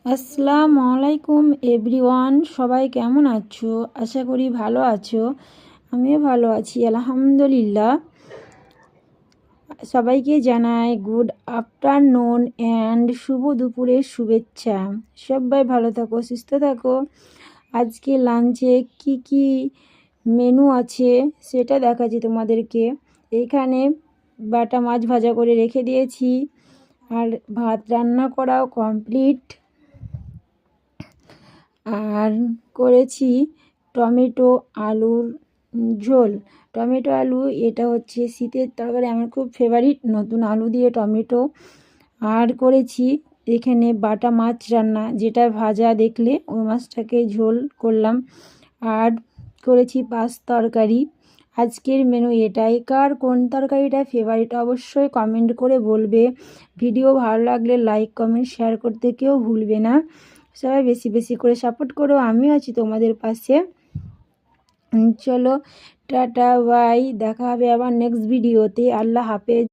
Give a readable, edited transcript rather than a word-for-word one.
আসসালামু আলাইকুম এভরিওয়ান, সবাই কেমন আছো? আশা করি ভালো আছো। আমিও ভালো আছি আলহামদুলিল্লাহ। সবাইকে জানাই গুড আফটারনুন অ্যান্ড শুভ দুপুরের শুভেচ্ছা। সবাই ভালো থাকো, সুস্থ থাকো। আজকে লাঞ্চে কি কি মেনু আছে সেটা দেখাচ্ছি তোমাদেরকে। এইখানে বাটা মাছ ভাজা করে রেখে দিয়েছি, আর ভাত রান্না করাও কমপ্লিট। আর করেছি টমেটো আলুর ঝোল। টমেটো আলু এটা হচ্ছে শীতের তরকারি, আমার খুব ফেভারিট, নতুন আলু দিয়ে টমেটো। আর করেছি এখানে বাটা মাছ রান্না, যেটা ভাজা দেখলে ওই মাছটাকে ঝোল করলাম। আর করেছি পাঁচ তরকারি। আজকের মেনু এটাই। কার কোন তরকারিটা ফেভারিট অবশ্যই কমেন্ট করে বলবে। ভিডিও ভালো লাগলে লাইক কমেন্ট শেয়ার করতে কেউ ভুলবে না। সবাই বেশি বেশি করে সাপোর্ট করো, আমিও আছি তোমাদের পাশে। চলো টাটা বাই, দেখা হবে আবার নেক্সট ভিডিওতে। আল্লাহ হাফেজ।